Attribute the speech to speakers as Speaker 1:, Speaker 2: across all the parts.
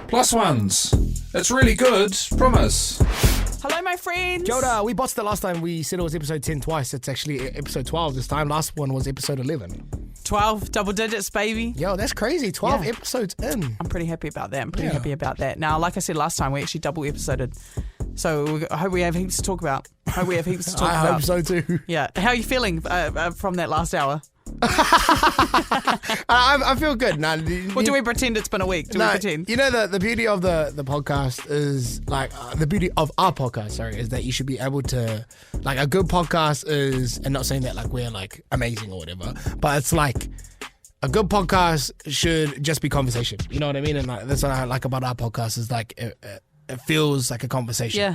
Speaker 1: Plus ones. It's really good. Promise.
Speaker 2: Hello, my friends.
Speaker 3: Kia ora. We botched it last time. We said it was episode 10 twice. It's actually episode 12 this time. Last one was episode 11.
Speaker 2: 12 double digits, baby.
Speaker 3: Yo, that's crazy. 12 episodes in.
Speaker 2: I'm pretty happy about that. Now, like I said last time, we actually double episoded. So I hope we have heaps to talk about.
Speaker 3: I hope so too.
Speaker 2: Yeah. How are you feeling from that last hour?
Speaker 3: I feel good. No,
Speaker 2: Or do we pretend it's been a week? Do we pretend?
Speaker 3: You know, the beauty of the podcast is, like, the beauty of our podcast, sorry, is that you should be able to, like, a good podcast is, and not saying that, like, we're, like, amazing or whatever, but it's, like, a good podcast should just be conversation. You know what I mean? And, like, that's what I like about our podcast is, like, it feels like a conversation.
Speaker 2: Yeah.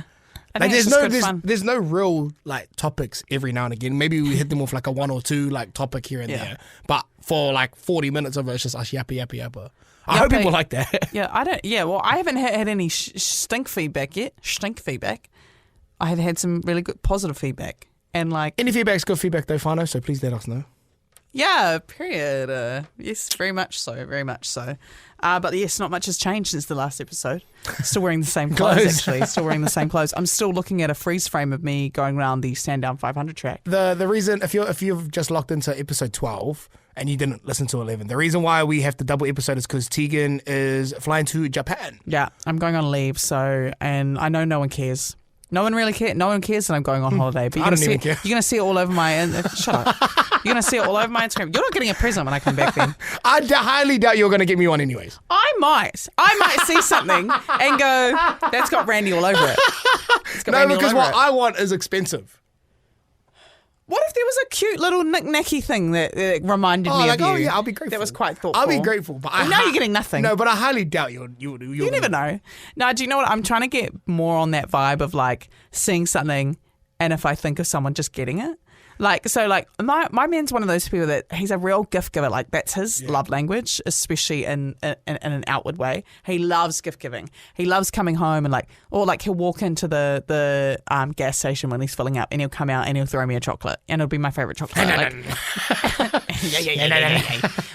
Speaker 3: Like there's no real like topics every now and again. Maybe we hit them with like a one or two like topic here and there. But for like 40 minutes of it, it's just us yappa. I hope people like that.
Speaker 2: Yeah, I don't. Yeah, well, I haven't had any stink feedback yet. I have had some really good positive feedback, and like
Speaker 3: any feedback's good feedback though, Fano. So please let us know.
Speaker 2: Yeah, period. Yes, very much so. But yes, not much has changed since the last episode. Still wearing the same clothes, actually. Still wearing the same clothes. I'm still looking at a freeze frame of me going around the Stand Down 500 track.
Speaker 3: The reason, if you've just locked into episode 12 and you didn't listen to 11, the reason why we have to double episode is because Tegan is flying to Japan.
Speaker 2: Yeah, I'm going on leave, and I know no one cares. No one really cares. No one cares that I'm going on holiday. But
Speaker 3: I don't even care.
Speaker 2: You're going to see it all over my... shut up. You're going to see it all over my Instagram. You're not getting a present when I come back then.
Speaker 3: I highly doubt you're going to get me one anyways.
Speaker 2: I might see something and go, that's got Randy all over it.
Speaker 3: No, because what I want is expensive.
Speaker 2: What if there was a cute little knick-knacky thing that reminded me of you?
Speaker 3: Oh, yeah, I'll be grateful.
Speaker 2: That was quite thoughtful.
Speaker 3: I'll be grateful. But
Speaker 2: now you're getting nothing.
Speaker 3: No, but I highly doubt you'll
Speaker 2: You never know. No, do you know what? I'm trying to get more on that vibe of like seeing something and if I think of someone just getting it. Like, so like my man's one of those people that he's a real gift giver. Like that's his love language, especially in an outward way. He loves gift giving. He loves coming home and he'll walk into the gas station when he's filling up and he'll come out and he'll throw me a chocolate and it'll be my favorite chocolate.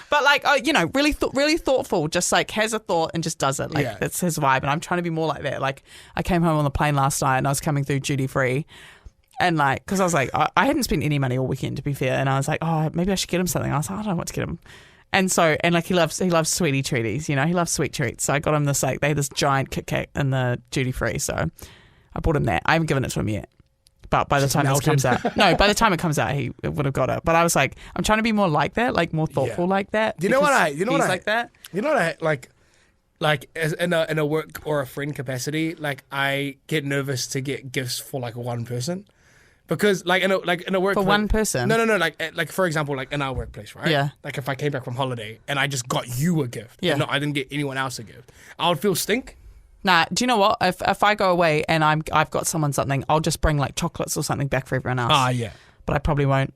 Speaker 2: But like, really thoughtful, just like has a thought and just does it. Like that's his vibe. And I'm trying to be more like that. Like I came home on the plane last night and I was coming through duty free. And like, because I was like, I hadn't spent any money all weekend to be fair, and I was like, oh, maybe I should get him something. I was like, I don't know what to get him, and like he loves sweetie treaties, he loves sweet treats. So I got him they had this giant Kit Kat in the duty free, so I bought him that. I haven't given it to him yet, but by the time it comes out, he would have got it. But I was like, I'm trying to be more like that, like more thoughtful like that.
Speaker 3: Do you know what I like as in a work or a friend capacity, like I get nervous to get gifts for like one person. Because like in a work
Speaker 2: for one person.
Speaker 3: No. Like for example, like in our workplace, right? Yeah. Like if I came back from holiday and I just got you a gift, and I didn't get anyone else a gift, I would feel stink.
Speaker 2: Nah, do you know what? If I go away and I've got someone something, I'll just bring like chocolates or something back for everyone else.
Speaker 3: Ah, yeah.
Speaker 2: But I probably won't.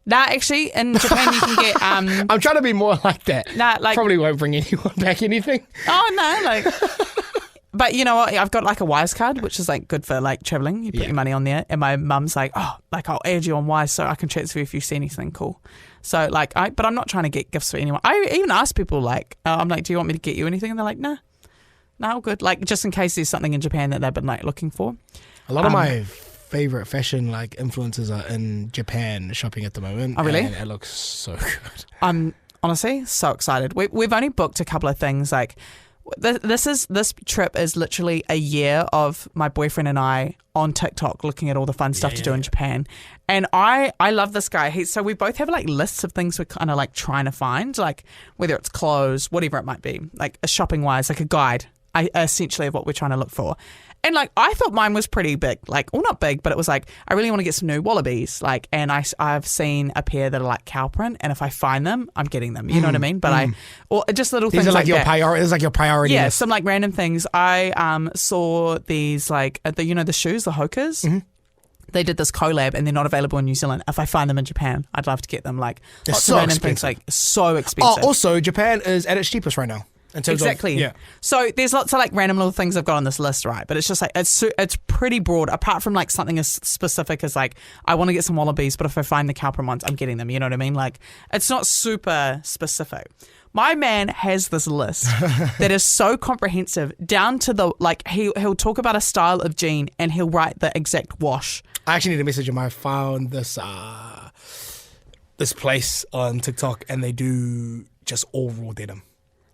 Speaker 2: Nah, actually, in Japan you can get.
Speaker 3: I'm trying to be more like that.
Speaker 2: Nah, like
Speaker 3: probably won't bring anyone back anything.
Speaker 2: Oh no, like. But you know what? I've got like a Wise card, which is like good for like traveling. You put your money on there, and my mum's like, oh, like I'll add you on Wise so I can transfer if you see anything cool. So like, but I'm not trying to get gifts for anyone. I even ask people like, I'm like, do you want me to get you anything? And they're like, nah, all good. Like just in case there's something in Japan that they've been like looking for.
Speaker 3: A lot of my favorite fashion like influencers are in Japan shopping at the moment.
Speaker 2: Oh really?
Speaker 3: And it looks so good.
Speaker 2: I'm honestly so excited. We've only booked a couple of things like. This trip is literally a year of my boyfriend and I on TikTok looking at all the fun stuff to do in Japan. And I love this guy. So we both have like lists of things we're kind of like trying to find, like whether it's clothes, whatever it might be, like a shopping wise, like a guide, essentially of what we're trying to look for. And like I thought mine was pretty big, like, well not big, but it was like I really want to get some new wallabies, like, and I've seen a pair that are like cow print, and if I find them, I'm getting them. You know what I mean? But or just little things.
Speaker 3: These are like your
Speaker 2: that.
Speaker 3: priority. It's like your priority.
Speaker 2: Yeah,
Speaker 3: list.
Speaker 2: some like random things. I saw these like the shoes, the Hokas. Mm-hmm. They did this collab and they're not available in New Zealand. If I find them in Japan, I'd love to get them. Like
Speaker 3: they're
Speaker 2: lots
Speaker 3: so
Speaker 2: of random
Speaker 3: expensive.
Speaker 2: things, like so expensive.
Speaker 3: Oh, also Japan is at its cheapest right now. In terms
Speaker 2: Exactly.
Speaker 3: Of, yeah.
Speaker 2: So there's lots of like random little things I've got on this list, right? But it's just like it's pretty broad. Apart from like something as specific as like I want to get some wallabies, but if I find the Cowprin ones, I'm getting them. You know what I mean? Like it's not super specific. My man has this list that is so comprehensive, down to the like he'll talk about a style of jean and he'll write the exact wash.
Speaker 3: I actually need to message him. I found this this place on TikTok and they do just all raw denim.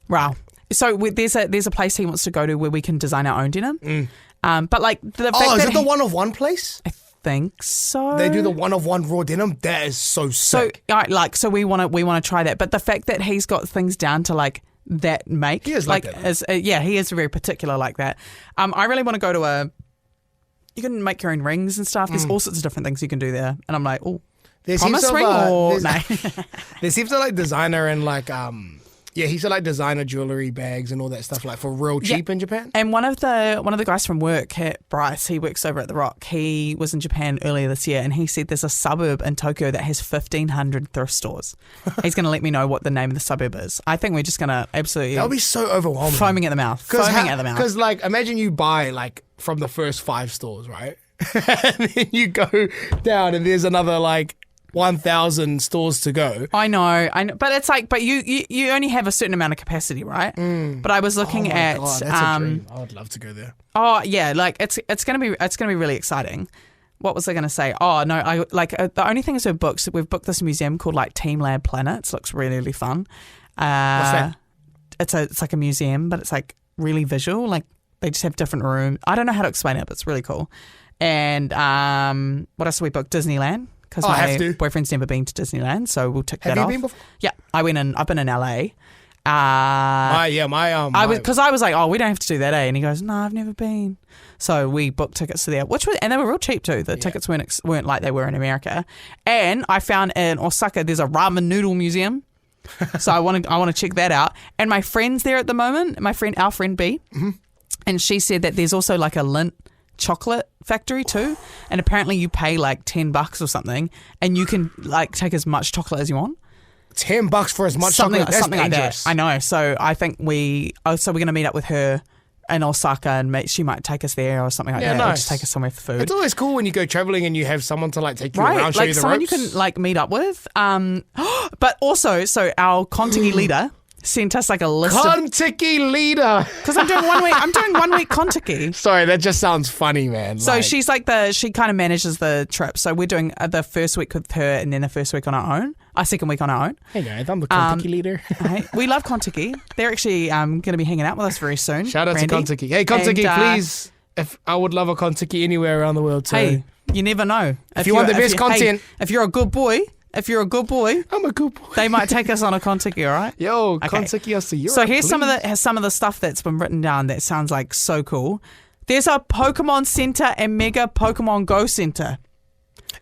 Speaker 2: Wow. So there's a place he wants to go to where we can design our own denim. But like the fact
Speaker 3: is
Speaker 2: that
Speaker 3: it the one of one place?
Speaker 2: I think so.
Speaker 3: They do the one of one raw denim. That is so sick.
Speaker 2: So we want to try that. But the fact that he's got things down to like that make,
Speaker 3: he is like that,
Speaker 2: he is very particular like that. I really want to go to you can make your own rings and stuff. There's all sorts of different things you can do there. And I'm like, oh, promise ring or no?
Speaker 3: There seems to like designer and like yeah, he said like designer jewelry bags and all that stuff like for real cheap in Japan.
Speaker 2: And one of the guys from work at Bryce, he works over at The Rock. He was in Japan earlier this year and he said there's a suburb in Tokyo that has 1,500 thrift stores. He's going to let me know what the name of the suburb is. I think we're just going to absolutely...
Speaker 3: That would be so overwhelming.
Speaker 2: Foaming at the mouth.
Speaker 3: Because like imagine you buy like from the first 5 stores, right? And then you go down and there's another like 1,000 stores to go.
Speaker 2: I know, but it's like, but you only have a certain amount of capacity, right? But I was looking at,
Speaker 3: God, that's a dream. I would love to go there.
Speaker 2: Oh yeah, like it's gonna be really exciting. What was I gonna say? Oh no, the only thing is we've booked this museum called like Team Lab Planets. Looks really, really fun.
Speaker 3: What's that?
Speaker 2: It's like a museum, but it's like really visual. Like they just have different rooms. I don't know how to explain it, but it's really cool. And what else did we book? Disneyland. Because my boyfriend's never been to Disneyland, so we'll tick that off.
Speaker 3: Have you been before?
Speaker 2: Yeah, I've been in LA. Because I was like, oh, we don't have to do that, eh? And he goes, no, I've never been. So we booked tickets to there, and they were real cheap too. The tickets weren't like they were in America. And I found in Osaka there's a ramen noodle museum, so I want to check that out. And my friend's there at the moment. Our friend B, and she said that there's also like a Lindt chocolate factory too, and apparently you pay like $10 or something and you can like take as much chocolate as you want.
Speaker 3: $10 for as much chocolate? That's
Speaker 2: something
Speaker 3: dangerous.
Speaker 2: like that. I know. So I think we're going to meet up with her in Osaka and she might take us there or something like that.
Speaker 3: Nice.
Speaker 2: Or just take us somewhere for food.
Speaker 3: It's always cool when you go traveling and you have someone to like take you around, show
Speaker 2: like
Speaker 3: you the
Speaker 2: someone
Speaker 3: ropes.
Speaker 2: you can like meet up with. But also, so our Kontiki leader sent us like a list
Speaker 3: Kontiki leader.
Speaker 2: Because I'm doing 1 week. I'm doing 1 week Kontiki.
Speaker 3: Sorry, that just sounds funny, man.
Speaker 2: So she's like she kind of manages the trip. So we're doing the first week with her and then the first week on our own. Our second week on our own.
Speaker 3: Hey guys, I'm the Kontiki leader.
Speaker 2: Hey, we love Kontiki. They're actually going to be hanging out with us very soon.
Speaker 3: Shout out
Speaker 2: Randy.
Speaker 3: to Kontiki. Hey Kontiki, please. If I would love a Kontiki anywhere around the world. So.
Speaker 2: Hey, you never know.
Speaker 3: If you want the best content.
Speaker 2: If you're a good boy. I'm a good boy. They might take us on a Kontiki, all right?
Speaker 3: Yo, okay. Kontiki us to Europe.
Speaker 2: So here's some of the stuff that's been written down that sounds like so cool. There's a Pokemon Center and Mega Pokemon Go Center.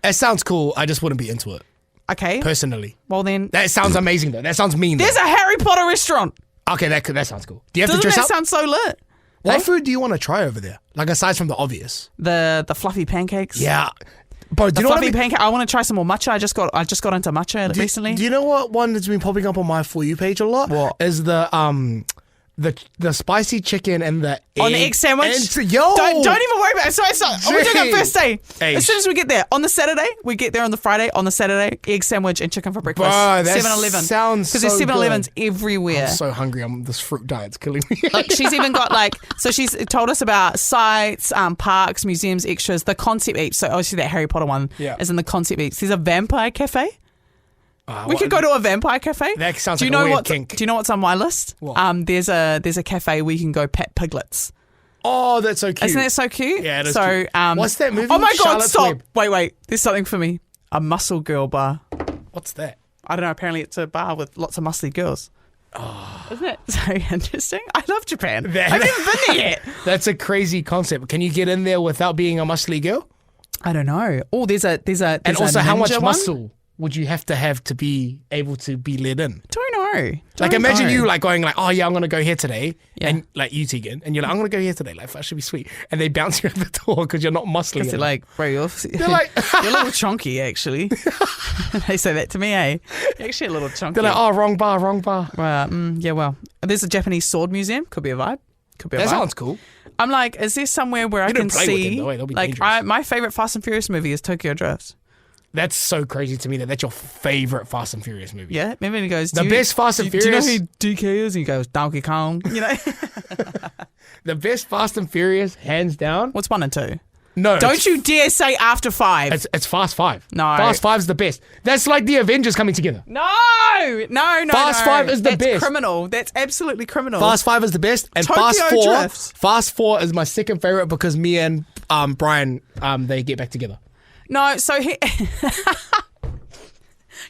Speaker 3: It sounds cool. I just wouldn't be into it.
Speaker 2: Okay.
Speaker 3: Personally.
Speaker 2: Well then.
Speaker 3: That sounds amazing though. That sounds mean.
Speaker 2: There's a Harry Potter restaurant.
Speaker 3: Okay, that sounds cool. Do you have
Speaker 2: Doesn't
Speaker 3: to dress
Speaker 2: that
Speaker 3: up?
Speaker 2: sound so lit?
Speaker 3: What food do you want to try over there? Like aside from the obvious.
Speaker 2: The fluffy pancakes.
Speaker 3: Yeah. Bro, do you know
Speaker 2: fluffy pancake. I want to try some more matcha. I just got into matcha recently.
Speaker 3: Do you know what one that's been popping up on my For You page a lot?
Speaker 2: What?
Speaker 3: Is the spicy chicken and the
Speaker 2: on the egg sandwich.
Speaker 3: Yo,
Speaker 2: don't even worry about it. So we're doing it first day.
Speaker 3: Hey.
Speaker 2: As soon as we get there on the Saturday, we get there on the Friday. On the Saturday, egg sandwich and chicken for breakfast.
Speaker 3: Bro, that
Speaker 2: 7-Eleven
Speaker 3: sounds
Speaker 2: because there's
Speaker 3: so
Speaker 2: 7-Elevens everywhere.
Speaker 3: I'm so hungry. This fruit diet's killing me.
Speaker 2: Like she's even got so she's told us about sites, parks, museums, extras, the concept eats. So obviously that Harry Potter one is in the concept eats. There's a vampire cafe. We could go to a vampire cafe.
Speaker 3: That sounds like a weird kink.
Speaker 2: Do you know what's on my list?
Speaker 3: What?
Speaker 2: There's a cafe where you can go pet piglets.
Speaker 3: Oh, that's so cute.
Speaker 2: Isn't that so cute?
Speaker 3: Yeah, it is
Speaker 2: so,
Speaker 3: cute. What's that movie?
Speaker 2: Oh my God,
Speaker 3: Charlotte's
Speaker 2: stop.
Speaker 3: Web.
Speaker 2: Wait. There's something for me. A muscle girl bar.
Speaker 3: What's that?
Speaker 2: I don't know. Apparently it's a bar with lots of muscly girls. Oh. Isn't it so interesting? I love Japan. I've never been there yet.
Speaker 3: That's a crazy concept. Can you get in there without being a muscly girl?
Speaker 2: I don't know. Oh, there's a
Speaker 3: and also how much
Speaker 2: one?
Speaker 3: muscle would you have to be able to be let in?
Speaker 2: Don't know.
Speaker 3: Like imagine
Speaker 2: know.
Speaker 3: you like going like, oh yeah, I'm gonna go here today,
Speaker 2: Yeah.
Speaker 3: and like you Tegan, and you're like, I'm gonna go here today, like that should be sweet, and they bounce you at the door because you're not muscling.
Speaker 2: They're
Speaker 3: it.
Speaker 2: like, bro, you're
Speaker 3: like,
Speaker 2: you're a little chunky, actually. They say that to me, eh? You're actually a little chunky.
Speaker 3: they're like, oh, wrong bar.
Speaker 2: Yeah, well, there's a Japanese sword museum. Could be a vibe.
Speaker 3: That sounds cool.
Speaker 2: I'm like, is there somewhere where I can
Speaker 3: don't play with
Speaker 2: see?
Speaker 3: them, though, eh? They'll be
Speaker 2: Like,
Speaker 3: dangerous.
Speaker 2: my favorite Fast and Furious movie is Tokyo Drift.
Speaker 3: That's so crazy to me that that's your favorite Fast and Furious movie.
Speaker 2: Yeah, remember he goes,
Speaker 3: The best Fast and
Speaker 2: Do you know
Speaker 3: Furious-
Speaker 2: who DK is? And he goes, Donkey Kong. You know,
Speaker 3: The best Fast and Furious, hands down.
Speaker 2: what's 1 and 2?
Speaker 3: No,
Speaker 2: Don't you dare say after 5.
Speaker 3: It's Fast 5.
Speaker 2: No.
Speaker 3: Fast 5's the best. That's like the Avengers coming together.
Speaker 2: No.
Speaker 3: Fast 5 is the
Speaker 2: That's
Speaker 3: best.
Speaker 2: criminal. That's absolutely criminal.
Speaker 3: Fast 5 is the best, and
Speaker 2: Tokyo Drift.
Speaker 3: Fast 4 is my second favorite because me and Brian they get back together.
Speaker 2: No, so he.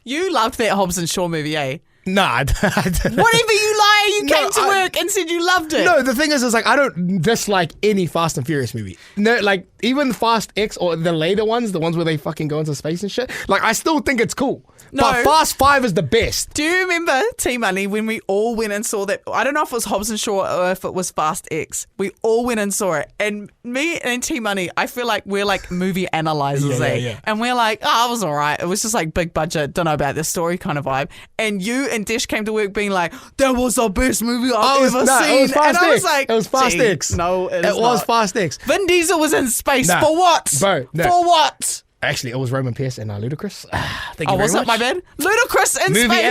Speaker 2: You loved that Hobbs and Shaw movie, eh?
Speaker 3: Nah,
Speaker 2: Whatever you liar, you
Speaker 3: No,
Speaker 2: came to work and said you loved it.
Speaker 3: No, the thing is like I don't dislike any Fast and Furious movie. No, like even Fast X or the later ones, the ones where they fucking go into space and shit. Like I still think it's cool.
Speaker 2: No.
Speaker 3: But Fast 5 is the best.
Speaker 2: Do you remember T-Money when we all went and saw that? I don't know if it was Hobbs and Shaw or if it was Fast X. We all went and saw it. And me and T-Money, I feel like we're like movie analyzers,
Speaker 3: Yeah.
Speaker 2: And we're like, oh, it was all right. It was just like big budget, don't know about this story kind of vibe. And you and Desh came to work being like, that was the best movie I've ever seen.
Speaker 3: It was Fast
Speaker 2: and I
Speaker 3: X.
Speaker 2: was like,
Speaker 3: It was Fast
Speaker 2: "Gee,
Speaker 3: X.
Speaker 2: No, it
Speaker 3: was
Speaker 2: not.
Speaker 3: Fast X.
Speaker 2: Vin Diesel was in space.
Speaker 3: Nah.
Speaker 2: For what?
Speaker 3: Bro, no.
Speaker 2: For what?
Speaker 3: Actually, it was Roman Pierce and Ludacris. Thank you
Speaker 2: Oh,
Speaker 3: very
Speaker 2: was
Speaker 3: much.
Speaker 2: it? My bad. Ludacris in
Speaker 3: Movie
Speaker 2: space.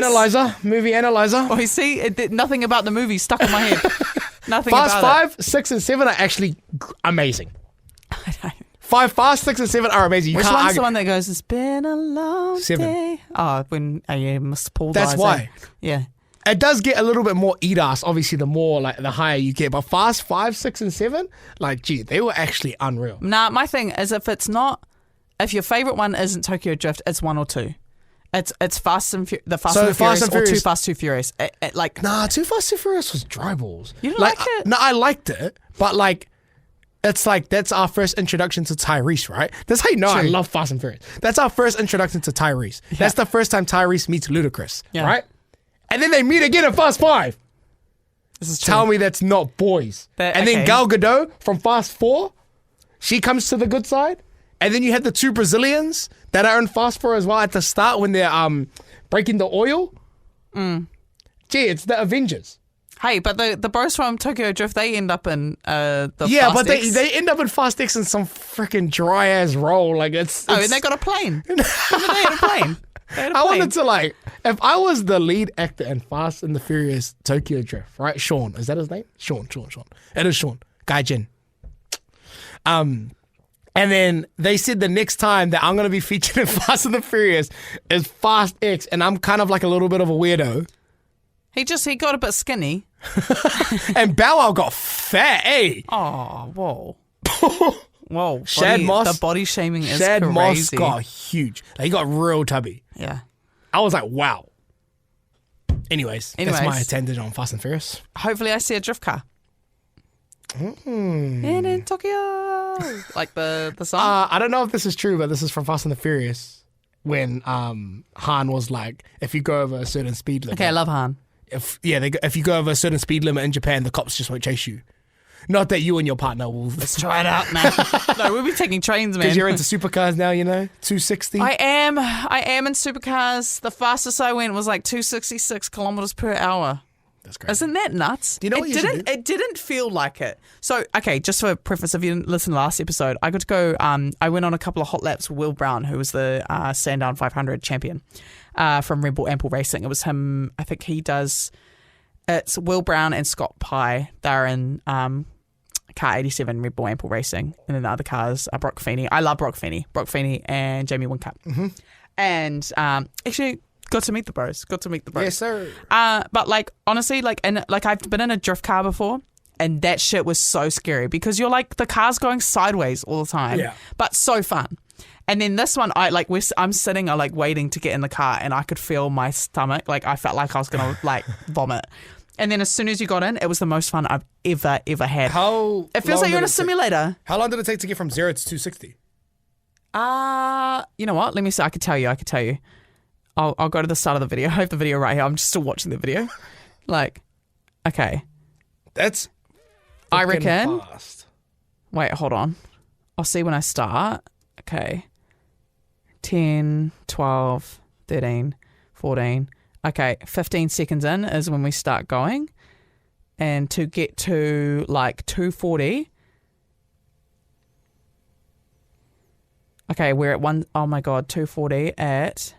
Speaker 3: analyzer.
Speaker 2: Oh, you see, nothing about the movie stuck in my head. Nothing
Speaker 3: Fast
Speaker 2: about
Speaker 3: 5, 6, and 7 are actually amazing.
Speaker 2: it.
Speaker 3: 5, 6, and 7 are amazing. You
Speaker 2: Which
Speaker 3: can't
Speaker 2: one's
Speaker 3: argue.
Speaker 2: the one that goes, it's been a long
Speaker 3: 7.
Speaker 2: day? Oh, when Mr. Paul
Speaker 3: That's
Speaker 2: dies.
Speaker 3: why.
Speaker 2: Yeah.
Speaker 3: It does get a little bit more eat ass, obviously, the more, like, the higher you get. But Fast 5, 6, and 7, like, gee, they were actually unreal.
Speaker 2: Nah, my thing is if your favourite one isn't Tokyo Drift, it's 1 or 2. It's Fast and the Fast
Speaker 3: So
Speaker 2: and the
Speaker 3: Fast
Speaker 2: Furious
Speaker 3: and
Speaker 2: or
Speaker 3: Furious-
Speaker 2: Too Fast, Too Furious. Like,
Speaker 3: Nah, Too Fast, Too Furious was dry balls.
Speaker 2: You didn't like it?
Speaker 3: No, I liked it, but, like, it's like, that's our first introduction to Tyrese, right? That's how you know I
Speaker 2: True.
Speaker 3: love Fast and Furious. That's our first introduction to Tyrese. That's the first time Tyrese meets Ludacris,
Speaker 2: Yeah.
Speaker 3: right? And then they meet again in Fast 5.
Speaker 2: this is true.
Speaker 3: Tell me that's not boys. And then
Speaker 2: okay.
Speaker 3: Gal Gadot from Fast 4, she comes to the good side. And then you have the 2 Brazilians that are in Fast 4 as well at the start when they're breaking the oil. Gee, it's the Avengers.
Speaker 2: Hey, but the bros from Tokyo Drift, they end up in the
Speaker 3: Yeah,
Speaker 2: Fast
Speaker 3: but
Speaker 2: X.
Speaker 3: they end up in Fast X in some freaking dry ass role. Like it's
Speaker 2: Oh, and they got a plane. Remember they had a plane. They had a
Speaker 3: I
Speaker 2: plane.
Speaker 3: wanted to like, if I was the lead actor in Fast and the Furious Tokyo Drift, right? Sean, is that his name? Sean. It is Sean. Gaijin. And then they said the next time that I'm going to be featured in Fast and the Furious is Fast X, and I'm kind of like a little bit of a weirdo.
Speaker 2: He got a bit skinny.
Speaker 3: And Bow Wow got fat, eh?
Speaker 2: Oh, whoa. Whoa.
Speaker 3: Shad Moss.
Speaker 2: The body shaming is
Speaker 3: Shad
Speaker 2: crazy.
Speaker 3: Moss got huge. Like, he got real tubby.
Speaker 2: Yeah.
Speaker 3: I was like, wow. Anyways, that's my tangent on Fast and Furious.
Speaker 2: Hopefully I see a drift car. And in Tokyo. Like the song.
Speaker 3: I don't know if this is true, but this is from Fast and the Furious when Han was like, if you go over a certain speed limit.
Speaker 2: Okay, I love Han.
Speaker 3: If you go over a certain speed limit in Japan, the cops just won't chase you. Not that you and your partner will.
Speaker 2: Let's try it out, man. No, we'll be taking trains, man.
Speaker 3: Because you're into supercars now, 260.
Speaker 2: I am in supercars. The fastest I went was like 266 kilometers per hour.
Speaker 3: That's crazy.
Speaker 2: Isn't that nuts?
Speaker 3: Do you know what you should do?
Speaker 2: It didn't feel like it. So, okay, just for preface, if you didn't listen to last episode, I got to go. I went on a couple of hot laps with Will Brown, who was the Sandown 500 champion from Red Bull Ample Racing. It was him. I think he does. It's Will Brown and Scott Pye. They're in car 87 Red Bull Ample Racing, and then the other cars are Brock Feeney. I love Brock Feeney and Jamie Whincup. Mm-hmm. And actually. Got to meet the bros.
Speaker 3: Yes, sir.
Speaker 2: But like honestly, I've been in a drift car before, and that shit was so scary because you're like the car's going sideways all the time.
Speaker 3: Yeah.
Speaker 2: But so fun. And then this one, I'm sitting, like waiting to get in the car, and I could feel my stomach. Like I felt like I was gonna like vomit. And then as soon as you got in, it was the most fun I've ever had. It feels like you're in a simulator.
Speaker 3: How long did it take to get from 0 to 260?
Speaker 2: You know what? Let me see. I could tell you. I'll go to the start of the video. I have the video right here. I'm just still watching the video. Like, okay.
Speaker 3: That's
Speaker 2: I reckon.
Speaker 3: fast.
Speaker 2: Wait, hold on. I'll see when I start. Okay. 10, 12, 13, 14. Okay, 15 seconds in is when we start going. And to get to like 240. Okay, we're at oh my God, 240 at.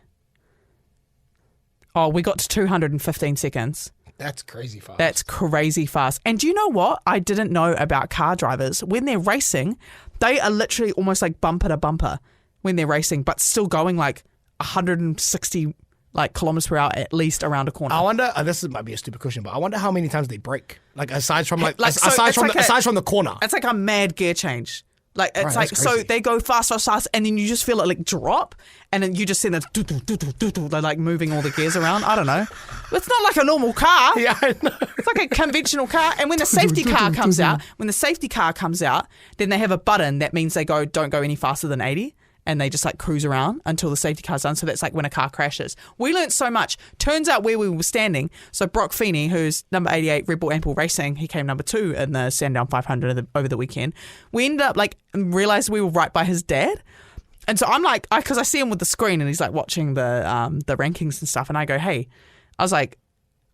Speaker 2: Oh, we got to 215 seconds.
Speaker 3: That's crazy fast.
Speaker 2: That's crazy fast. And do you know what I didn't know about car drivers? When they're racing, they are literally almost like bumper to bumper when they're racing, but still going like 160 like kilometers per hour at least around a corner.
Speaker 3: I wonder. This might be a stupid question, but I wonder how many times they brake. Like aside from
Speaker 2: aside
Speaker 3: from the corner.
Speaker 2: It's like a mad gear change. Like it's
Speaker 3: Right,
Speaker 2: like
Speaker 3: that's
Speaker 2: so
Speaker 3: crazy.
Speaker 2: they go fast, and then you just feel it like drop, and then you just see them they're like moving all the gears around. I don't know. It's not like a normal car.
Speaker 3: Yeah, I know.
Speaker 2: It's like a conventional car. And when the safety car comes out, then they have a button that means don't go any faster than 80. And they just like cruise around until the safety car's done. So that's like when a car crashes. We learnt so much. Turns out where we were standing, so Brock Feeney, who's number 88, Red Bull Ample Racing, he came number 2 in the Sandown 500 over the weekend. We ended up like realised we were right by his dad. And so I'm like, because I see him with the screen and he's like watching the rankings and stuff. And I go, hey, I was like,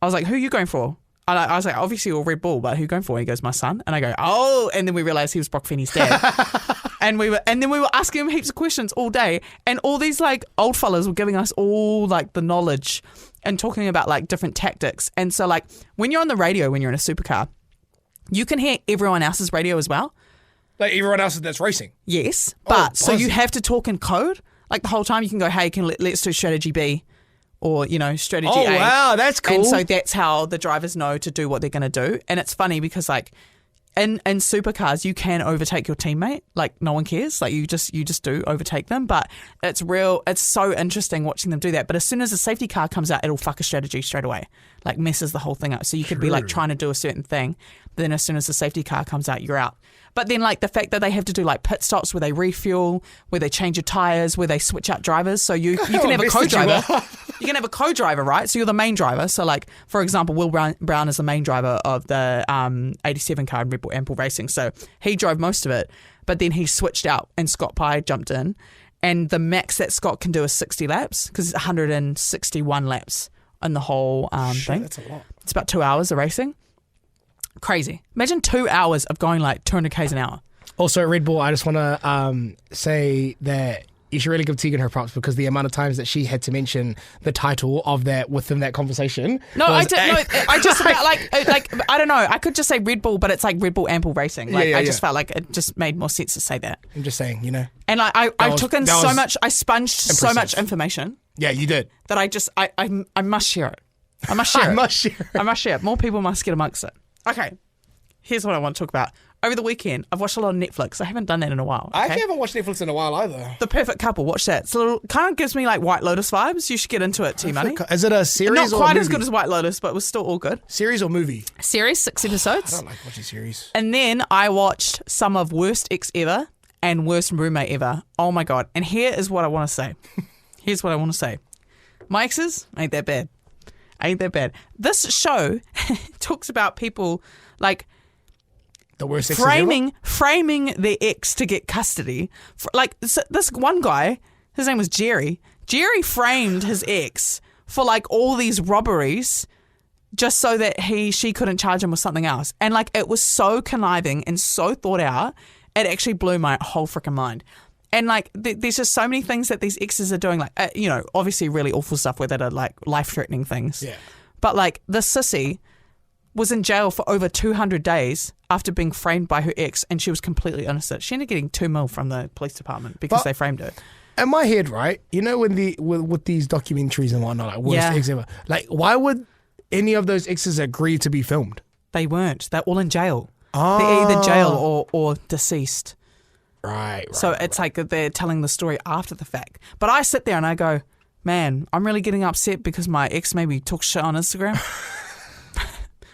Speaker 2: who are you going for? And I was like, obviously you're Red Bull, but who are you going for? He goes, my son. And I go, oh. And then we realised he was Brock Feeney's dad. And then we were asking him heaps of questions all day, and all these like old fellas were giving us all like the knowledge and talking about like different tactics. And so like when you're on the radio, when you're in a supercar, you can hear everyone else's radio as well.
Speaker 3: Like everyone else that's racing.
Speaker 2: Yes, but so you
Speaker 3: buzzing.
Speaker 2: have to talk in code. Like the whole time you can go, hey, let's do strategy B, or strategy
Speaker 3: Oh
Speaker 2: A.
Speaker 3: wow, that's cool.
Speaker 2: And so that's how the drivers know to do what they're going to do. And it's funny because like in supercars, you can overtake your teammate. Like no one cares. Like you just do overtake them. But it's so interesting watching them do that. But as soon as a safety car comes out, it'll fuck a strategy straight away. Like messes the whole thing up. So you could be like trying to do a certain thing. Then as soon as the safety car comes out, you're out. But then like the fact that they have to do like pit stops where they refuel, where they change your tyres, where they switch out drivers. So you can have a co-driver. You can have a co-driver, right? So you're the main driver. So like, for example, Will Brown is the main driver of the 87 car in Red Bull Ample Racing. So he drove most of it, but then he switched out and Scott Pye jumped in. And the max that Scott can do is 60 laps because it's 161 laps in the whole thing.
Speaker 3: That's a lot.
Speaker 2: It's about 2 hours of racing. Crazy. Imagine 2 hours of going like 200 k's an hour.
Speaker 3: Also, at Red Bull, I just want to say that you should really give Tegan her props because the amount of times that she had to mention the title of that within that conversation.
Speaker 2: No, I just felt like I don't know. I could just say Red Bull, but it's like Red Bull Ample Racing. Like I just felt like it just made more sense to say that.
Speaker 3: I'm just saying,
Speaker 2: And I took in so much. I sponged so
Speaker 3: impressive.
Speaker 2: much information.
Speaker 3: Yeah, you did.
Speaker 2: That I must share it. I must share it. I must share it. More people must get amongst it. Okay, here's what I want to talk about. Over the weekend, I've watched a lot of Netflix. I haven't done that in a while. Okay?
Speaker 3: I actually haven't watched Netflix in a while either.
Speaker 2: The Perfect Couple, watch that. It's a little, kind of gives me like White Lotus vibes. You should get into it, T-Money.
Speaker 3: Is it a series
Speaker 2: Not
Speaker 3: or
Speaker 2: quite
Speaker 3: a
Speaker 2: as
Speaker 3: movie?
Speaker 2: good as White Lotus, but it was still all good.
Speaker 3: Series or movie?
Speaker 2: Series, 6 episodes.
Speaker 3: I don't like watching series.
Speaker 2: And then I watched some of Worst Ex Ever and Worst Roommate Ever. Oh my God. And here is what I want to say. Here's what I want to say. My exes ain't that bad. Ain't that bad. This show talks about people like
Speaker 3: The worst exes ever?
Speaker 2: framing their ex to get custody. Like this one guy, his name was Jerry. Jerry framed his ex for like all these robberies just so that she couldn't charge him with something else. And like it was so conniving and so thought out, it actually blew my whole freaking mind. And like there's just so many things that these exes are doing, like obviously really awful stuff where that are like life-threatening things.
Speaker 3: Yeah.
Speaker 2: But like the sissy was in jail for over 200 days after being framed by her ex, and she was completely innocent. She ended up getting $2 million from the police department because they framed her.
Speaker 3: In my head, right? When with these documentaries and whatnot, like worst ex ever, like why would any of those exes agree to be filmed?
Speaker 2: They weren't. They're all in jail.
Speaker 3: Oh.
Speaker 2: They're either jail or deceased.
Speaker 3: Right.
Speaker 2: So it's like they're telling the story after the fact. But I sit there and I go, man, I'm really getting upset because my ex maybe took shit on Instagram.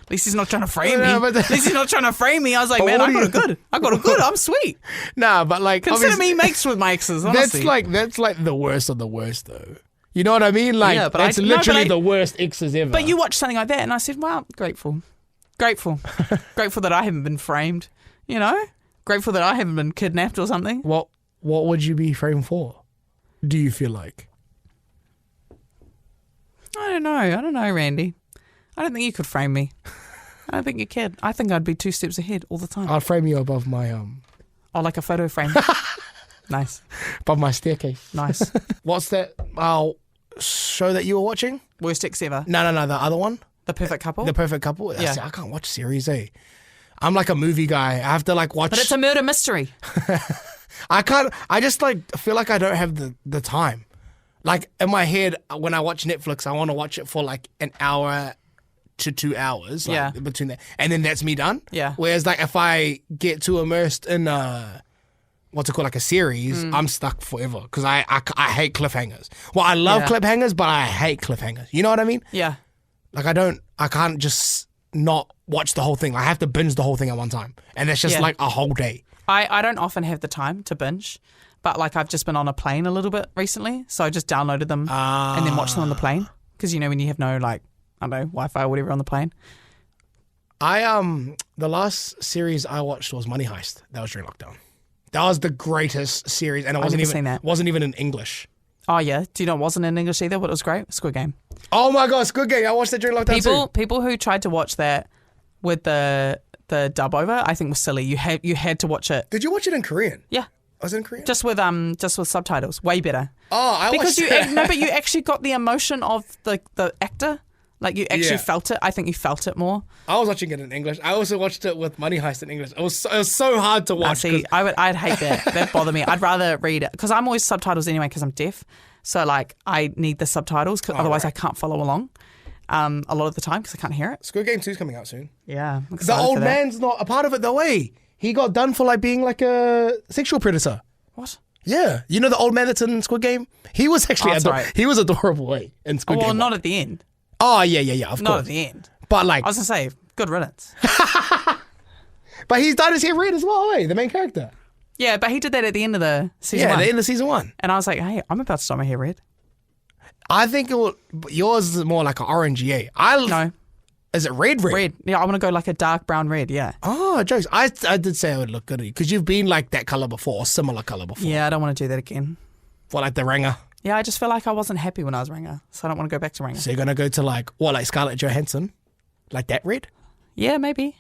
Speaker 2: At least he's not trying to frame me. At least he's not trying to frame me. I was like, man, I got it good. I'm sweet.
Speaker 3: Nah, but like
Speaker 2: Consider me mates with my exes, honestly.
Speaker 3: That's like the worst of the worst though. You know what I mean? Like,
Speaker 2: Yeah, but
Speaker 3: that's literally the worst exes ever.
Speaker 2: But you watch something like that, and I said, well, grateful. Grateful that I haven't been framed, you know? Grateful that I haven't been kidnapped or something.
Speaker 3: What would you be framed for? Do you feel like?
Speaker 2: I don't know, Randy. I don't think you could frame me. I don't think you could. I think I'd be 2 steps ahead all the time.
Speaker 3: I'll frame you above my
Speaker 2: Oh, like a photo frame. Nice.
Speaker 3: above my staircase.
Speaker 2: Nice.
Speaker 3: What's that show that you were watching?
Speaker 2: Worst ex ever.
Speaker 3: No, the other one.
Speaker 2: The Perfect Couple.
Speaker 3: The Perfect Couple.
Speaker 2: Yeah.
Speaker 3: I can't watch series A. I'm like a movie guy. I have to like watch.
Speaker 2: But it's a murder mystery.
Speaker 3: I can't. I just like feel like I don't have the time. Like in my head, when I watch Netflix, I want to watch it for like an hour to 2 hours. Like,
Speaker 2: Yeah.
Speaker 3: Between that, and then that's me done.
Speaker 2: Yeah.
Speaker 3: Whereas like if I get too immersed in what's it called, like a series, I'm stuck forever because I hate cliffhangers. Well, I love
Speaker 2: Yeah.
Speaker 3: cliffhangers, but I hate cliffhangers. You know what I mean?
Speaker 2: Yeah.
Speaker 3: Like I can't just not watch the whole thing. I have to binge the whole thing at one time, and that's just
Speaker 2: Yeah.
Speaker 3: like a whole day.
Speaker 2: I don't often have the time to binge, but like I've just been on a plane a little bit recently, so I just downloaded them and then watched them on the plane because you know when you have no like I don't know Wi-Fi or whatever on the plane.
Speaker 3: The last series I watched was Money Heist. That was during lockdown. That was the greatest series, and it wasn't
Speaker 2: never
Speaker 3: even
Speaker 2: seen that.
Speaker 3: wasn't even in English.
Speaker 2: Oh yeah, do you know it wasn't in English either? But it was great. Squid Game.
Speaker 3: Oh my god, Squid Game! I watched that during lockdown
Speaker 2: People who tried to watch that with the dub over, I think was silly. You had to watch it.
Speaker 3: Did you watch it in Korean?
Speaker 2: Yeah,
Speaker 3: Was it in Korean?
Speaker 2: just with subtitles. Way better.
Speaker 3: Oh, I
Speaker 2: Because
Speaker 3: watched
Speaker 2: but you actually got the emotion of the actor. Like you actually
Speaker 3: Yeah.
Speaker 2: felt it. I think you felt it more.
Speaker 3: I was watching it in English. I also watched it with Money Heist in English. It was so hard to watch.
Speaker 2: See, I'd hate that. That'd bother me. I'd rather read it because I'm always subtitles anyway because I'm deaf. So like I need the subtitles because otherwise I can't follow along. A lot of the time because I can't hear it.
Speaker 3: Squid Game 2 is coming out soon.
Speaker 2: Yeah, I'm
Speaker 3: The
Speaker 2: excited
Speaker 3: old
Speaker 2: for that.
Speaker 3: man's not a part of it though, eh? He got done for like being like a sexual predator.
Speaker 2: What?
Speaker 3: Yeah, you know the old man that's in Squid Game? He was actually
Speaker 2: that's right.
Speaker 3: he was adorable, eh? In Squid
Speaker 2: Well,
Speaker 3: Game.
Speaker 2: not at the end.
Speaker 3: Oh yeah, of
Speaker 2: Not
Speaker 3: course.
Speaker 2: at the end.
Speaker 3: But like,
Speaker 2: I was gonna say, good riddance.
Speaker 3: but he's dyed his hair red as well, eh? The main character.
Speaker 2: Yeah, but he did that at the end of the season
Speaker 3: Yeah,
Speaker 2: one.
Speaker 3: the end of season 1.
Speaker 2: And I was like, hey, I'm about to start my hair red.
Speaker 3: I think yours is more like an orangey, eh?
Speaker 2: No,
Speaker 3: Is it red?
Speaker 2: red. Yeah, I want to go like a dark brown red. Yeah.
Speaker 3: Oh, jokes. I did say it would look good because you've been like that color before, or similar color before.
Speaker 2: Yeah, I don't want to do that again.
Speaker 3: For like the ringer.
Speaker 2: Yeah, I just feel like I wasn't happy when I was Ringer, so I don't want to go back to Ringer.
Speaker 3: So you're gonna go to like Scarlett Johansson, like that red,
Speaker 2: Yeah, maybe.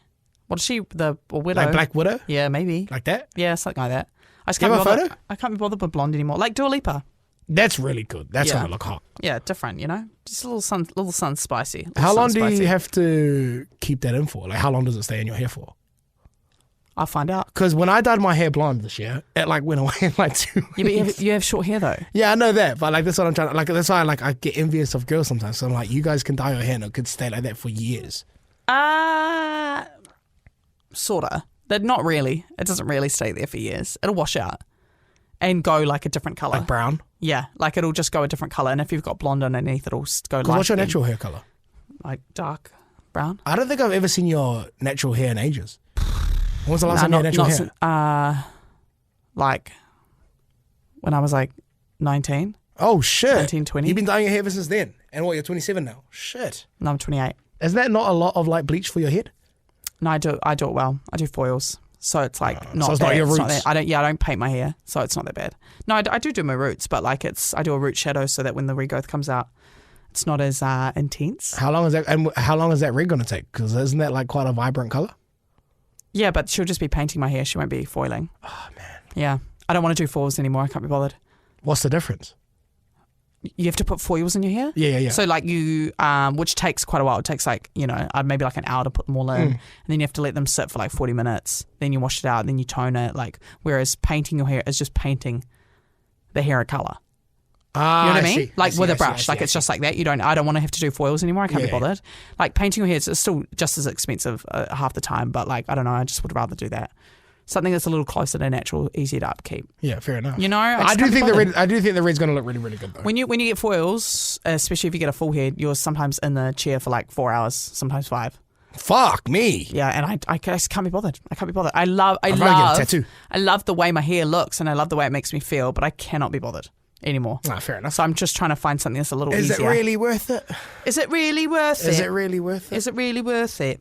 Speaker 2: What is she? The widow?
Speaker 3: like Black Widow,
Speaker 2: Yeah, maybe.
Speaker 3: like that.
Speaker 2: Yeah, something like that. I just
Speaker 3: Do you
Speaker 2: can't be
Speaker 3: have a
Speaker 2: bothered.
Speaker 3: photo?
Speaker 2: I can't be bothered with blonde anymore. Like Dua Lipa.
Speaker 3: That's really good. That's
Speaker 2: Yeah.
Speaker 3: gonna look hot.
Speaker 2: Yeah, different. You know, just a little sun spicy. Little
Speaker 3: How
Speaker 2: sun
Speaker 3: long do
Speaker 2: spicy.
Speaker 3: you have to keep that in for? Like how long does it stay in your hair for?
Speaker 2: I'll find out.
Speaker 3: Because when I dyed my hair blonde this year, it like went away in like 2
Speaker 2: Yeah, but you have short hair though.
Speaker 3: Yeah, I know that, but like that's what I'm trying to like. That's why I get envious of girls sometimes. So I'm like, you guys can dye your hair and it could stay like that for years.
Speaker 2: Sorta. But not really. It doesn't really stay there for years. It'll wash out and go like a different color.
Speaker 3: Like brown.
Speaker 2: Yeah, like it'll just go a different color. And if you've got blonde underneath, it'll go light.
Speaker 3: What's your
Speaker 2: again.
Speaker 3: natural hair color?
Speaker 2: Like dark brown.
Speaker 3: I don't think I've ever seen your natural hair in ages. When was the last time you had natural hair?
Speaker 2: Like when I was like 19.
Speaker 3: Oh shit!
Speaker 2: 19, 20.
Speaker 3: You've been dyeing your hair ever since then, and what? You're 27 now. Shit!
Speaker 2: No, I'm 28.
Speaker 3: Isn't that not a lot of like bleach for your head?
Speaker 2: No, I do it well. I do foils. So it's like not
Speaker 3: so it's
Speaker 2: bad.
Speaker 3: not your
Speaker 2: It's
Speaker 3: roots?
Speaker 2: that- I don't paint my hair, so it's not that bad. No, I do my roots, but like I do a root shadow so that when the regrowth comes out, it's not as intense.
Speaker 3: How long is that? And how long is that rig gonna take? Because isn't that like quite a vibrant color?
Speaker 2: Yeah, but she'll just be painting my hair. She won't be foiling. Oh man. Yeah, I don't want to do foils anymore. I can't be bothered.
Speaker 3: What's the difference?
Speaker 2: You have to put foils in your hair.
Speaker 3: Yeah.
Speaker 2: So like you, which takes quite a while. It takes like, maybe like an hour to put them all in. And then you have to let them sit for like 40 minutes. Then you wash it out. Then you tone it. Like, whereas painting your hair is just painting the hair a colour. You know what I mean? Like with a brush. Like it's just like that. I don't want to have to do foils anymore. I can't be bothered. Like painting your hair is still just as expensive half the time. But like, I don't know. I just would rather do that. Something that's a little closer to natural, easier to upkeep.
Speaker 3: Yeah, fair enough.
Speaker 2: I
Speaker 3: do think the red's gonna look really, really good though.
Speaker 2: When you get foils, especially if you get a full head, you're sometimes in the chair for like 4 hours, sometimes 5.
Speaker 3: Fuck me.
Speaker 2: Yeah, and I just can't be bothered. I can't be bothered. I
Speaker 3: I'd rather get a tattoo.
Speaker 2: love the way my hair looks and I love the way it makes me feel, but I cannot be bothered. anymore.
Speaker 3: Ah, fair enough.
Speaker 2: So I'm just trying to find something that's a little
Speaker 3: Is
Speaker 2: easier.
Speaker 3: it really worth it?
Speaker 2: Is it really worth it?
Speaker 3: Is it really worth it?
Speaker 2: Is it really worth it?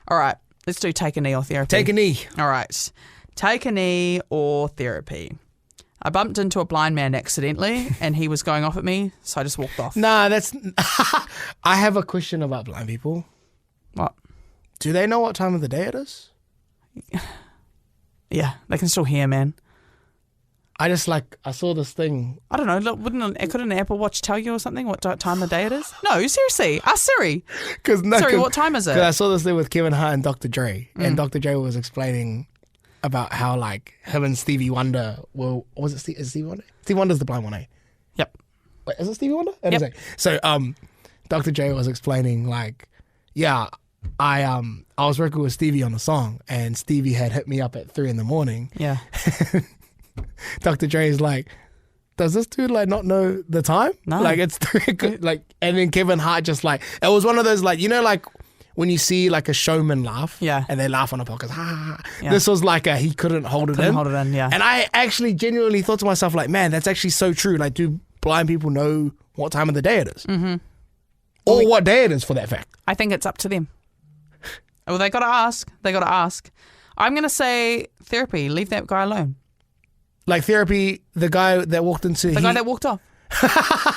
Speaker 2: All right, let's do take a knee or therapy.
Speaker 3: Take a knee.
Speaker 2: All right, take a knee or therapy. I bumped into a blind man accidentally and he was going off at me, so I just walked off.
Speaker 3: Nah, that's... I have a question about blind people.
Speaker 2: What?
Speaker 3: Do they know what time of the day it is?
Speaker 2: Yeah, they can still hear, man.
Speaker 3: I saw this thing.
Speaker 2: I don't know, look, could an Apple Watch tell you or something what time of day it is? No, seriously, ask Siri. Siri, what time is it?
Speaker 3: Because I saw this thing with Kevin Hart and Dr. Dre, and Dr. Dre was explaining about how like him and Stevie Wonder is it Stevie Wonder? Stevie Wonder's the blind one, eh?
Speaker 2: Yep.
Speaker 3: Wait, is it Stevie Wonder? It
Speaker 2: Yep.
Speaker 3: is, eh? So Dr. Dre was explaining like, yeah, I was working with Stevie on a song and Stevie had hit me up at 3 a.m.
Speaker 2: Yeah.
Speaker 3: Dr. Dre is like, does this dude like not know the time?
Speaker 2: No.
Speaker 3: Like it's 3 like, and then Kevin Hart just like, it was one of those like, you know, like when you see like a showman laugh,
Speaker 2: Yeah.
Speaker 3: and they laugh on a podcast,
Speaker 2: Yeah.
Speaker 3: This was like he couldn't hold it in.
Speaker 2: Hold it in, yeah.
Speaker 3: And I actually genuinely thought to myself like, man, that's actually so true. Like, do blind people know what time of the day it is? Mm-hmm. Or what day it is for that fact?
Speaker 2: I think it's up to them. Well, they got to ask. I'm going to say therapy. Leave that guy alone.
Speaker 3: Like therapy, the guy that walked into...
Speaker 2: The guy that walked off.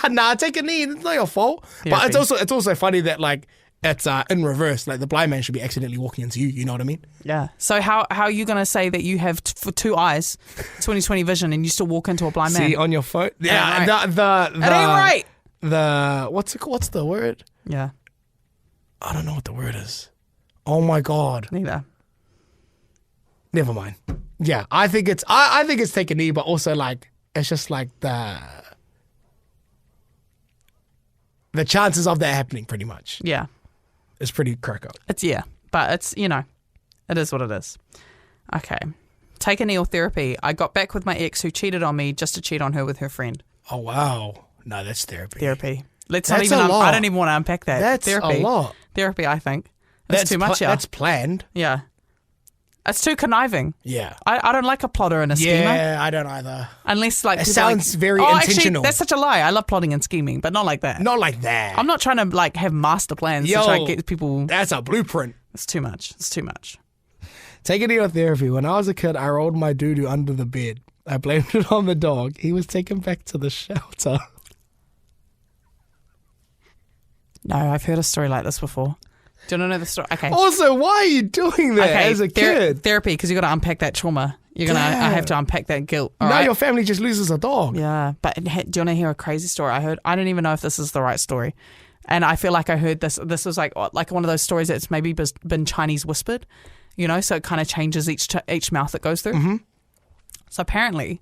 Speaker 3: Nah, take a knee. It's not your fault.
Speaker 2: Therapy.
Speaker 3: But it's also funny that like it's in reverse. Like the blind man should be accidentally walking into you. You know what I mean?
Speaker 2: Yeah. So how are you going to say that you have for 2 eyes, 20/20 vision, and you still walk into a blind man?
Speaker 3: See on your phone. Yeah,
Speaker 2: ain't right.
Speaker 3: the
Speaker 2: It ain't right.
Speaker 3: The what's the word?
Speaker 2: Yeah.
Speaker 3: I don't know what the word is. Oh my god.
Speaker 2: Neither.
Speaker 3: Never mind. Yeah, I think it's take a knee, but also like it's just like the chances of that happening pretty much
Speaker 2: Yeah.
Speaker 3: is pretty crack up.
Speaker 2: But it's it is what it is. Okay. Take a knee or therapy. I got back with my ex who cheated on me just to cheat on her with her friend.
Speaker 3: Oh wow. No, that's therapy.
Speaker 2: Therapy.
Speaker 3: That's a lot.
Speaker 2: I don't even want to unpack that.
Speaker 3: That's
Speaker 2: therapy.
Speaker 3: a lot.
Speaker 2: Therapy, I think. That's too much, yeah.
Speaker 3: That's planned.
Speaker 2: Yeah. It's too conniving.
Speaker 3: Yeah.
Speaker 2: I don't like a plotter and a schemer.
Speaker 3: Yeah, I don't either.
Speaker 2: Unless like
Speaker 3: It
Speaker 2: people
Speaker 3: sounds
Speaker 2: like,
Speaker 3: very
Speaker 2: Actually,
Speaker 3: intentional.
Speaker 2: that's such a lie. I love plotting and scheming, but not like that.
Speaker 3: Not like that.
Speaker 2: I'm not trying to like have master plans to try to get people.
Speaker 3: That's a blueprint.
Speaker 2: It's too much. It's too much.
Speaker 3: Take a knee or therapy. When I was a kid, I rolled my doo-doo under the bed. I blamed it on the dog. He was taken back to the shelter.
Speaker 2: No, I've heard a story like this before. Do you want to know the story? Okay.
Speaker 3: Also, why are you doing that as a kid?
Speaker 2: Therapy, because you got to unpack that trauma. You're gonna. I have to unpack that guilt. All
Speaker 3: now
Speaker 2: right?
Speaker 3: your family just loses a dog.
Speaker 2: Yeah, but do you want to hear a crazy story? I don't even know if this is the right story, and I feel like I heard this. This was like one of those stories that's maybe been Chinese whispered, so it kind of changes each mouth it goes through. Mm-hmm. So apparently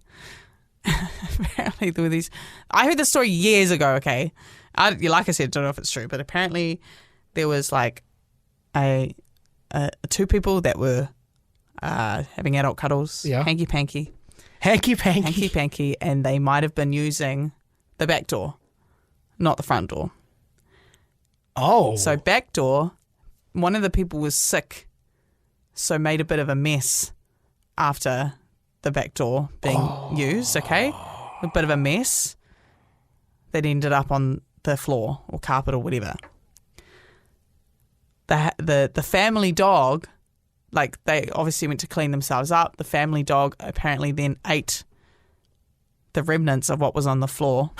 Speaker 2: there were these. I heard this story years ago. Okay, like I said, don't know if it's true, but apparently there was like two people that were having adult cuddles, hanky panky, and they might have been using the back door, not the front door.
Speaker 3: Oh,
Speaker 2: so back door. One of the people was sick, so made a bit of a mess after the back door being used. Okay, a bit of a mess that ended up on the floor or carpet or whatever. The family dog, like they obviously went to clean themselves up. The family dog apparently then ate the remnants of what was on the floor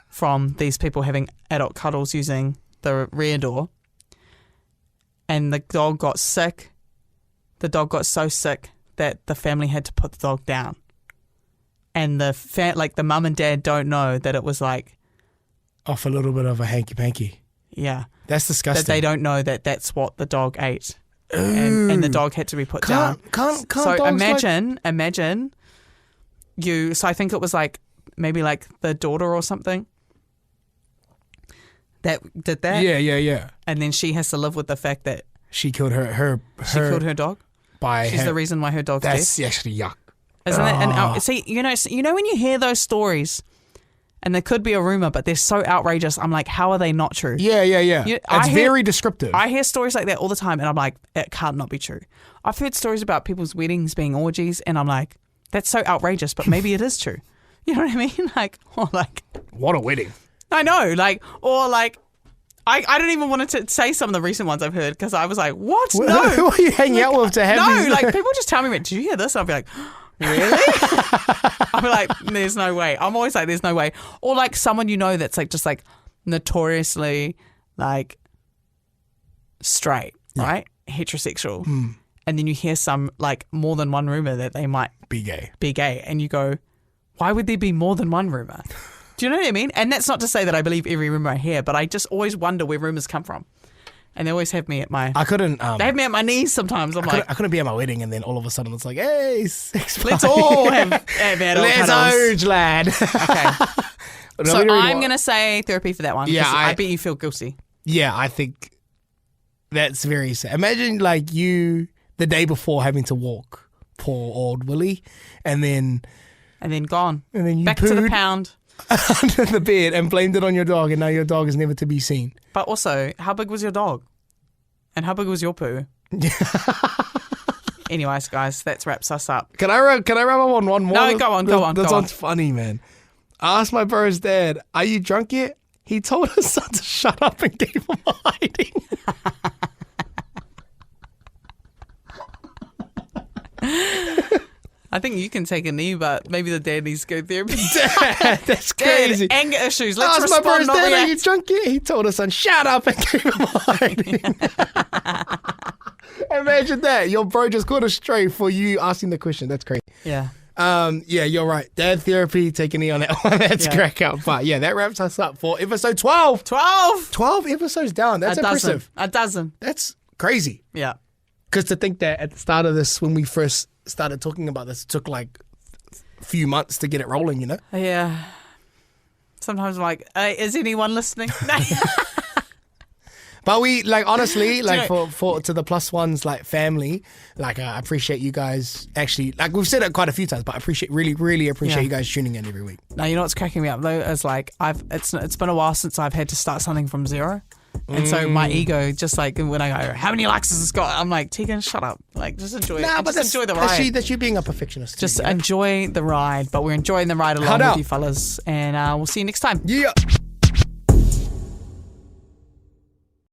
Speaker 2: from these people having adult cuddles using the rear door. And the dog got sick. The dog got so sick that the family had to put the dog down. And the mum and dad don't know that it was like
Speaker 3: off a little bit of a hanky panky.
Speaker 2: Yeah.
Speaker 3: That's disgusting.
Speaker 2: That they don't know that that's what the dog ate. And the dog had to be put down.
Speaker 3: Can't
Speaker 2: so
Speaker 3: dogs
Speaker 2: imagine you, so I think it was like maybe like the daughter or something that did that.
Speaker 3: Yeah.
Speaker 2: And then she has to live with the fact that
Speaker 3: she killed her
Speaker 2: dog.
Speaker 3: She's
Speaker 2: the reason why her dog's dead.
Speaker 3: That's actually yuck.
Speaker 2: Isn't it? And see, when you hear those stories, and there could be a rumor, but they're so outrageous. I'm like, how are they not true?
Speaker 3: Yeah. It's very descriptive.
Speaker 2: I hear stories like that all the time, and I'm like, it can't not be true. I've heard stories about people's weddings being orgies, and I'm like, that's so outrageous, but maybe it is true. You know what I mean? Like, or like,
Speaker 3: What a wedding.
Speaker 2: I know, like, or like, I don't even want to say some of the recent ones I've heard because I was like, what? No.
Speaker 3: Who are you hanging out with to have
Speaker 2: No,
Speaker 3: these?
Speaker 2: like people just tell me, did you hear this? I'll be like, really? I'll be like, there's no way. I'm always like, there's no way. Or like someone you know that's like just like notoriously like straight, right? Heterosexual. And then you hear some like more than one rumor that they might
Speaker 3: Be gay.
Speaker 2: be gay. And you go, why would there be more than one rumor? Do you know what I mean? And that's not to say that I believe every rumor I hear, but I just always wonder where rumors come from. And they always have me at my...
Speaker 3: I couldn't...
Speaker 2: they have me at my knees sometimes. I'm like...
Speaker 3: I couldn't be at my wedding and then all of a sudden it's like, hey, sex
Speaker 2: Let's
Speaker 3: party.
Speaker 2: all have adult
Speaker 3: Let's
Speaker 2: cuddles.
Speaker 3: urge, lad.
Speaker 2: Okay.
Speaker 3: No,
Speaker 2: So
Speaker 3: we don't really
Speaker 2: I'm
Speaker 3: want-
Speaker 2: going to say therapy for that one.
Speaker 3: Yeah,
Speaker 2: 'cause
Speaker 3: I-
Speaker 2: I bet you feel guilty.
Speaker 3: Yeah, I think that's very sad. Imagine like you the day before having to walk, poor old Willie, and then
Speaker 2: Gone.
Speaker 3: you
Speaker 2: Back to the
Speaker 3: pooed
Speaker 2: pound.
Speaker 3: under the bed and blamed it on your dog, and now your dog is never to be seen.
Speaker 2: But also, how big was your dog? And how big was your poo? Anyways, guys, that wraps us up.
Speaker 3: Can I wrap up on one more?
Speaker 2: No, go on.
Speaker 3: This one's funny, man. I asked my bro's dad, "Are you drunk yet?" He told his son to shut up and gave him a hiding.
Speaker 2: I think you can take a knee, but maybe the dad needs to go therapy.
Speaker 3: Dad, that's crazy.
Speaker 2: Dad, anger issues.
Speaker 3: I
Speaker 2: Let's
Speaker 3: asked my
Speaker 2: respond,
Speaker 3: bro's
Speaker 2: not
Speaker 3: dad, "Are you
Speaker 2: react.
Speaker 3: drunk yet?" He told his son, "Shut up," and gave him a hiding. Imagine that. Your bro just caught a stray for you asking the question. That's crazy.
Speaker 2: Yeah.
Speaker 3: Yeah, you're right. Dad therapy, take a knee on that one. That's
Speaker 2: Yeah.
Speaker 3: crack up. But yeah, that wraps us up for episode 12.
Speaker 2: 12.
Speaker 3: 12 episodes down. That's impressive.
Speaker 2: A dozen.
Speaker 3: That's crazy.
Speaker 2: Yeah.
Speaker 3: Because to think that at the start of this, when we first started talking about this, it took like a few months to get it rolling, you know?
Speaker 2: Yeah. Sometimes I'm like, is anyone listening?
Speaker 3: But we, like, honestly, like,
Speaker 2: know-
Speaker 3: for to the plus ones, like, family, like, I appreciate you guys actually, like, we've said it quite a few times, but I really appreciate
Speaker 2: Yeah.
Speaker 3: you guys tuning in every week.
Speaker 2: No, you know what's cracking me up though is like it's been a while since I've had to start something from zero, and so my ego just like when I go, how many likes has this got? I'm like, Tegan, shut up, like just enjoy it.
Speaker 3: Nah, but
Speaker 2: Just enjoy the
Speaker 3: that's
Speaker 2: ride.
Speaker 3: you being a perfectionist.
Speaker 2: Just
Speaker 3: too, you know?
Speaker 2: enjoy the ride, but we're enjoying the ride along
Speaker 3: Hard
Speaker 2: with
Speaker 3: out.
Speaker 2: you fellas, and we'll see you next time.
Speaker 3: Yeah.